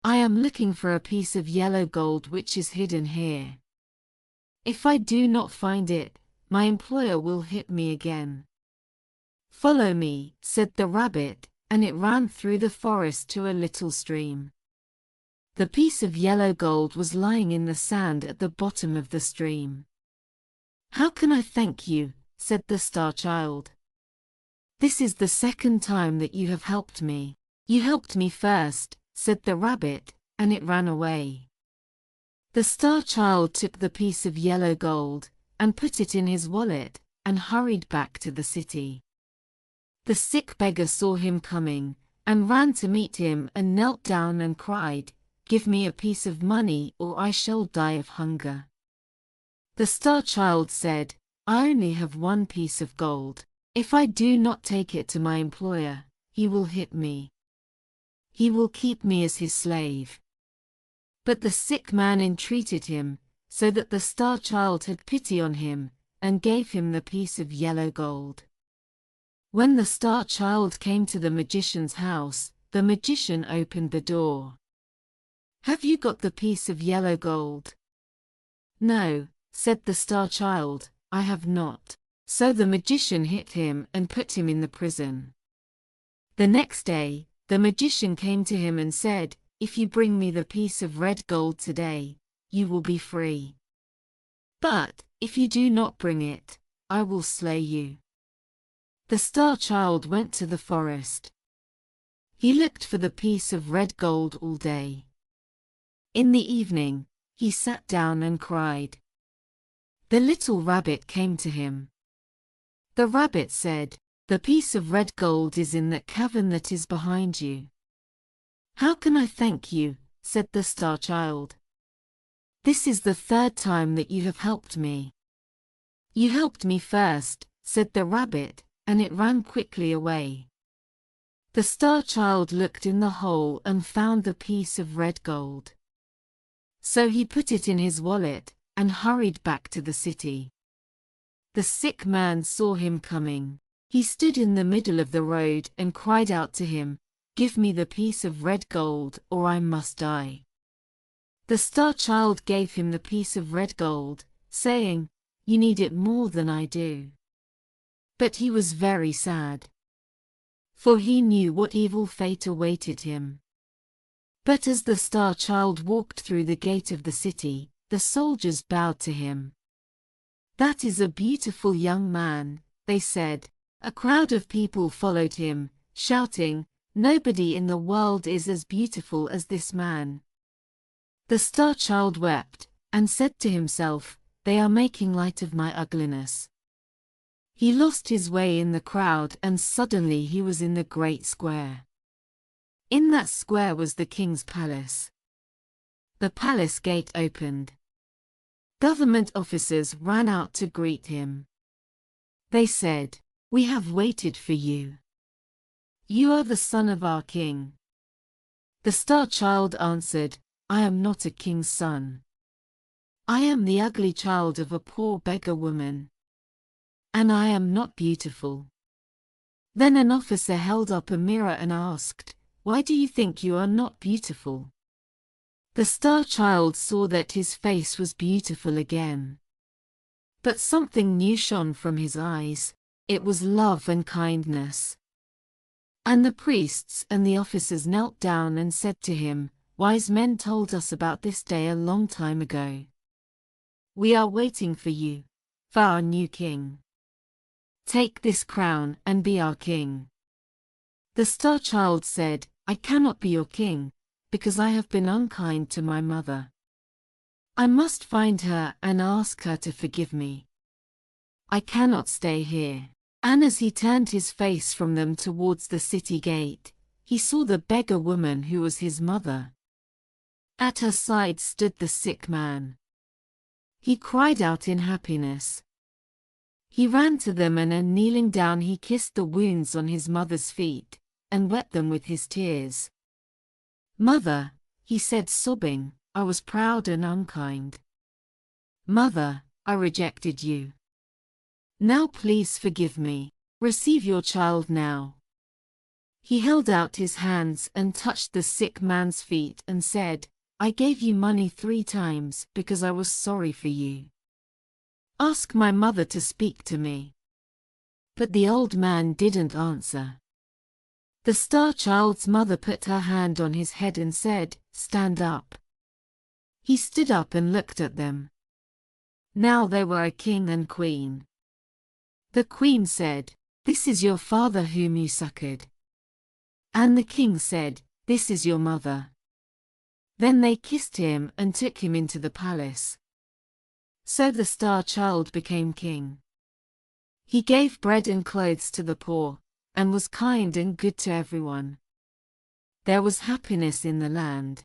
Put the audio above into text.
I am looking for a piece of yellow gold which is hidden here. If I do not find it, my employer will hit me again." "Follow me," said the rabbit, and it ran through the forest to a little stream. The piece of yellow gold was lying in the sand at the bottom of the stream. "How can I thank you?" said the star child. "This is the second time that you have helped me." "You helped me first," said the rabbit, and it ran away. The star child took the piece of yellow gold, and put it in his wallet, and hurried back to the city. The sick beggar saw him coming, and ran to meet him and knelt down and cried, "Give me a piece of money or I shall die of hunger." The star child said, "I only have one piece of gold. If I do not take it to my employer, he will hit me. He will keep me as his slave." But the sick man entreated him, so that the star child had pity on him, and gave him the piece of yellow gold. When the star child came to the magician's house, the magician opened the door. "Have you got the piece of yellow gold?" "No," said the star child, "I have not." So the magician hit him and put him in the prison. The next day, the magician came to him and said, "If you bring me the piece of red gold today, you will be free. But if you do not bring it, I will slay you." The star child went to the forest. He looked for the piece of red gold all day. In the evening, he sat down and cried. The little rabbit came to him. The rabbit said, "The piece of red gold is in that cavern that is behind you." "How can I thank you?" said the star child. "This is the third time that you have helped me." "You helped me first," said the rabbit, and it ran quickly away. The star child looked in the hole and found the piece of red gold. So he put it in his wallet, and hurried back to the city. The sick man saw him coming. He stood in the middle of the road and cried out to him, "Give me the piece of red gold, or I must die." The star child gave him the piece of red gold, saying, "You need it more than I do." But he was very sad, for he knew what evil fate awaited him. But as the star child walked through the gate of the city, the soldiers bowed to him. "That is a beautiful young man," they said. A crowd of people followed him, shouting, "Nobody in the world is as beautiful as this man." The star child wept, and said to himself, "They are making light of my ugliness." He lost his way in the crowd, and suddenly he was in the great square. In that square was the king's palace. The palace gate opened. Government officers ran out to greet him. They said, "We have waited for you. You are the son of our king." The star child answered, "I am not a king's son. I am the ugly child of a poor beggar woman. And I am not beautiful." Then an officer held up a mirror and asked, "Why do you think you are not beautiful?" The star child saw that his face was beautiful again. But something new shone from his eyes. It was love and kindness. And the priests and the officers knelt down and said to him, "Wise men told us about this day a long time ago. We are waiting for you, for our new king. Take this crown and be our king." The star child said, "I cannot be your king, because I have been unkind to my mother. I must find her and ask her to forgive me. I cannot stay here." And as he turned his face from them towards the city gate, he saw the beggar woman who was his mother. At her side stood the sick man. He cried out in happiness. He ran to them and kneeling down he kissed the wounds on his mother's feet, and wet them with his tears. "Mother," he said sobbing, "I was proud and unkind. Mother, I rejected you. Now please forgive me. Receive your child now." He held out his hands and touched the sick man's feet and said, I gave you money 3 times because I was sorry for you. Ask my mother to speak to me. But the old man didn't answer. The star child's mother put her hand on his head and said, Stand up. He stood up and looked at them. Now they were a king and queen. The queen said, This is your father whom you succored. And the king said, This is your mother. Then they kissed him and took him into the palace. So the star child became king. He gave bread and clothes to the poor, and was kind and good to everyone. There was happiness in the land.